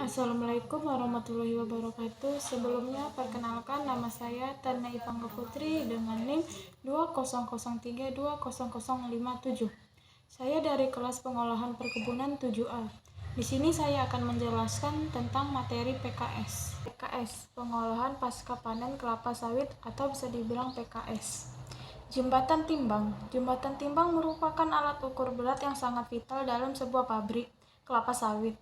Assalamualaikum warahmatullahi wabarakatuh. Sebelumnya, perkenalkan nama saya Tana Ipangga Putri dengan NIM 2003200057. Saya dari kelas pengolahan perkebunan 7A. Di sini saya akan menjelaskan tentang materi PKS. PKS, pengolahan pasca panen kelapa sawit atau bisa dibilang PKS. Jembatan timbang. Jembatan timbang merupakan alat ukur berat yang sangat vital dalam sebuah pabrik kelapa sawit,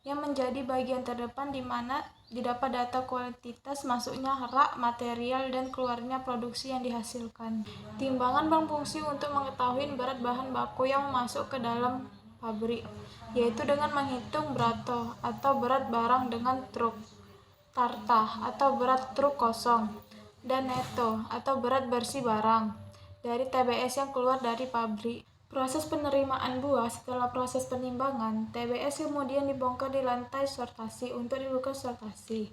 yang menjadi bagian terdepan di mana didapat data kuantitas masuknya rak material dan keluarnya produksi yang dihasilkan. Timbangan berfungsi untuk mengetahui berat bahan baku yang masuk ke dalam pabrik, yaitu dengan menghitung brato atau berat barang dengan truk, tartah atau berat truk kosong, dan neto atau berat bersih barang dari TBS yang keluar dari pabrik. Proses penerimaan buah. Setelah proses penimbangan, TBS kemudian dibongkar di lantai sortasi untuk dilakukan sortasi.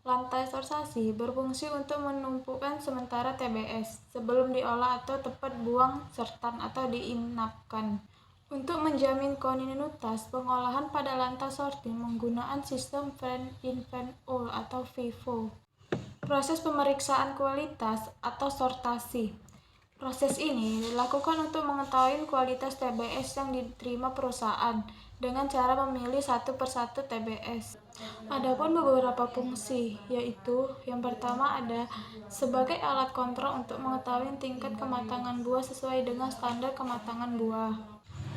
Lantai sortasi berfungsi untuk menumpukan sementara TBS sebelum diolah atau tempat buang sertan atau diinapkan. Untuk menjamin kontinuitas pengolahan pada lantai sorting menggunakan sistem Van in Van out atau FIFO. Proses pemeriksaan kualitas atau sortasi. Proses ini dilakukan untuk mengetahui kualitas TBS yang diterima perusahaan dengan cara memilih satu persatu TBS. Adapun beberapa fungsi, yaitu yang pertama ada sebagai alat kontrol untuk mengetahui tingkat kematangan buah sesuai dengan standar kematangan buah.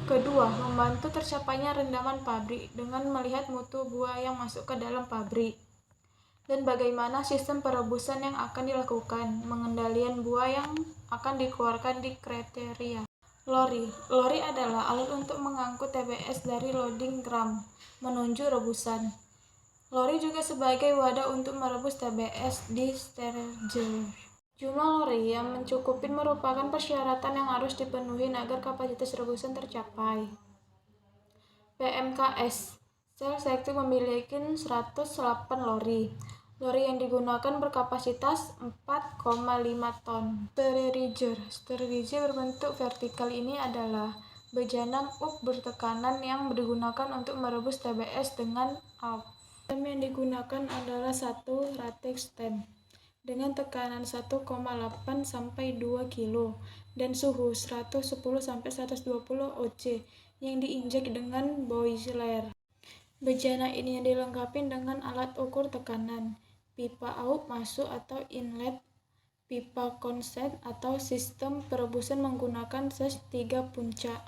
Kedua, membantu tercapainya rendaman pabrik dengan melihat mutu buah yang masuk ke dalam pabrik dan bagaimana sistem perebusan yang akan dilakukan, pengendalian buah yang akan dikeluarkan di kriteria. Lori adalah alat untuk mengangkut TBS dari loading drum menuju rebusan. Lori juga sebagai wadah untuk merebus TBS di sterilizer. Jumlah lori yang mencukupi merupakan persyaratan yang harus dipenuhi agar kapasitas rebusan tercapai. PMKS Sel Sektor memiliki 108 lori. Lori yang digunakan berkapasitas 4,5 ton. Sterilizer berbentuk vertikal ini adalah bejana up bertekanan yang digunakan untuk merebus TBS dengan up. Sistem yang digunakan adalah satu ratek stem dengan tekanan 1,8 sampai 2 kg dan suhu 110 sampai 120 oC yang diinjek dengan boiler. Bejana ini yang dilengkapi dengan alat ukur tekanan, pipa out masuk atau inlet, pipa konsen atau sistem perebusan menggunakan ses 3 puncak.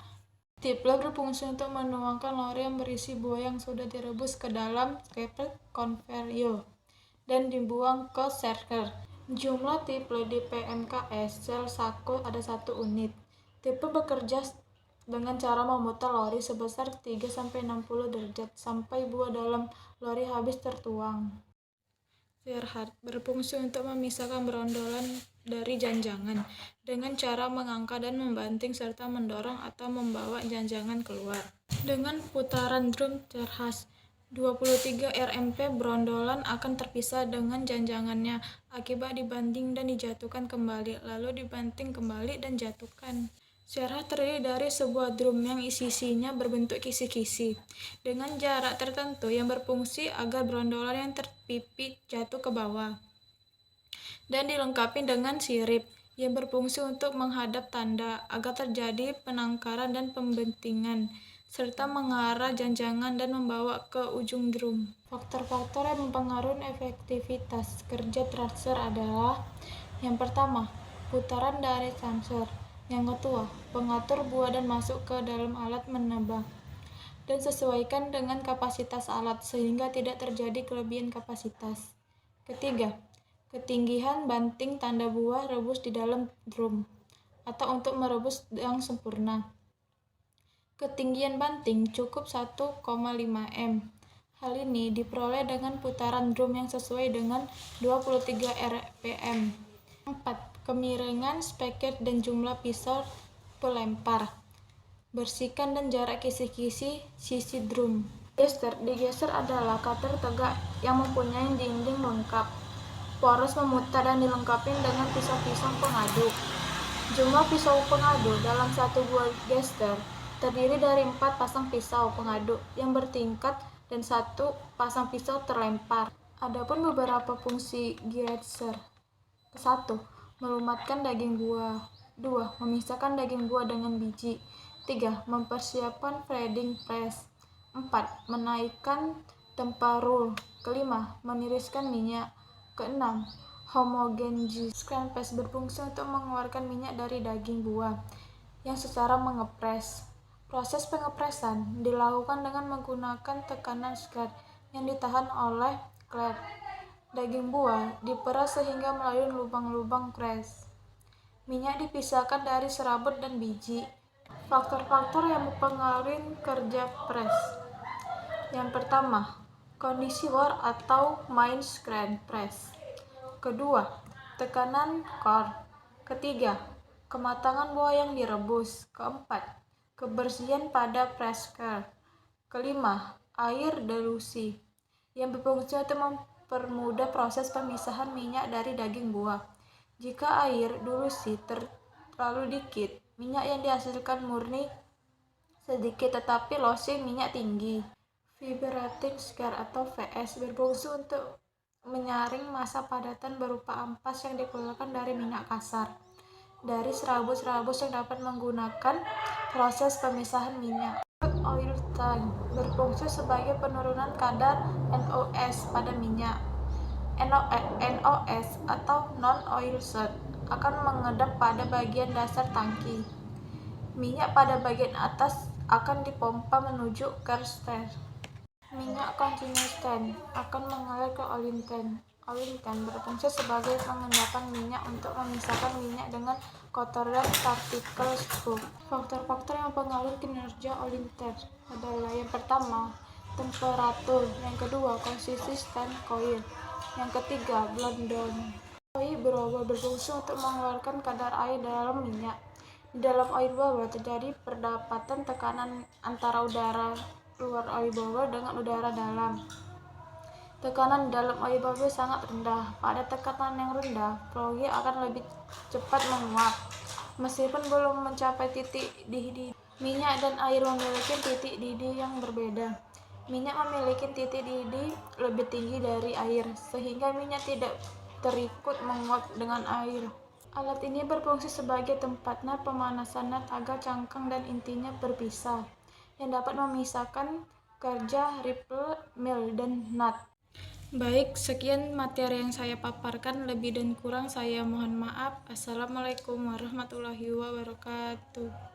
Tipler berfungsi untuk menuangkan lori yang berisi buah yang sudah direbus ke dalam reverse conveyor dan dibuang ke shaker. Jumlah tipler di PMKS Sel Sako ada 1 unit. Tipler bekerja dengan cara memutar lori sebesar 3-60 derajat sampai buah dalam lori habis tertuang. Shearhart berfungsi untuk memisahkan brondolan dari janjangan dengan cara mengangkat dan membanting serta mendorong atau membawa janjangan keluar. Dengan putaran drum Shearhart 23 RMP, brondolan akan terpisah dengan janjangannya akibat dibanting dan dijatuhkan kembali, lalu dibanting kembali dan jatuhkan. Shearhart terdiri dari sebuah drum yang sisinya berbentuk kisi-kisi dengan jarak tertentu yang berfungsi agar brondolan yang terpipit jatuh ke bawah, dan dilengkapi dengan sirip yang berfungsi untuk menghadap tanda agar terjadi penangkaran dan pembentingan serta mengarah janjangan dan membawa ke ujung drum. Faktor-faktor yang mempengaruhi efektivitas kerja transfer adalah: yang pertama, putaran dari transfer. Yang kedua, pengatur buah dan masuk ke dalam alat menebak dan sesuaikan dengan kapasitas alat sehingga tidak terjadi kelebihan kapasitas. Ketiga, ketinggian banting tanda buah rebus di dalam drum atau untuk merebus yang sempurna. Ketinggian banting cukup 1,5 m. Hal ini diperoleh dengan putaran drum yang sesuai dengan 23 rpm. 4. Kemiringan sprocket dan jumlah pisau pelempar. Bersihkan dan jarak kisi-kisi sisi drum. Digeser adalah cutter tegak yang mempunyai dinding lengkap, poros memutar dan dilengkapi dengan pisau-pisau pengaduk. Jumlah pisau pengaduk dalam satu buah gester terdiri dari 4 pasang pisau pengaduk yang bertingkat dan 1 pasang pisau terlempar. Adapun beberapa fungsi geyser. 1. Melumatkan daging buah. 2. Memisahkan daging buah dengan biji. 3. Mempersiapkan breading press. 4. Menaikkan temperatur. Kelima, meniriskan minyak. Keenam, homogenizing press berfungsi untuk mengeluarkan minyak dari daging buah yang secara mengepres. Proses pengepresan dilakukan dengan menggunakan tekanan skirt yang ditahan oleh klet. Daging buah diperas sehingga melalui lubang-lubang press. Minyak dipisahkan dari serabut dan biji. Faktor-faktor yang mempengaruhi kerja press. Yang pertama, kondisi war atau main screen press. Kedua, tekanan core. Ketiga, kematangan buah yang direbus. Keempat, kebersihan pada press core. Kelima, air dilusi yang berfungsi untuk mempermudah proses pemisahan minyak dari daging buah. Jika air dilusi terlalu dikit, minyak yang dihasilkan murni sedikit tetapi losing minyak tinggi. Vibrating scare atau VS berfungsi untuk menyaring massa padatan berupa ampas yang dikeluarkan dari minyak kasar dari serabut-serabut yang dapat menggunakan proses pemisahan minyak. Oil tank berfungsi sebagai penurunan kadar NOx pada minyak. NOx atau non-oil source akan mengedap pada bagian dasar tangki. Minyak pada bagian atas akan dipompa menuju carster. Minyak continuous tank akan mengalir ke oil tank. Oil tank berfungsi sebagai pengendapan minyak untuk memisahkan minyak dengan kotoran partikel scrub. Faktor-faktor yang mempengaruhi kinerja oil tank adalah yang pertama, temperatur, yang kedua, konsisten coil, yang ketiga, blowdown. Oil blower berfungsi untuk mengeluarkan kadar air dalam minyak. Di dalam oil blower terjadi perdapatan tekanan antara udara luar oil blower dengan udara dalam. Tekanan di dalam oil blower sangat rendah. Pada tekanan yang rendah, fluid akan lebih cepat menguap, meskipun belum mencapai titik didih. Minyak dan air memiliki titik didih yang berbeda. Minyak memiliki titik didih lebih tinggi dari air, sehingga minyak tidak terikut menguap dengan air. Alat ini berfungsi sebagai tempatnya pemanasan nut agar cangkang dan intinya berpisah, yang dapat memisahkan kerja ripple, mill, dan nut. Baik, sekian materi yang saya paparkan. Lebih dan kurang saya mohon maaf. Assalamualaikum warahmatullahi wabarakatuh.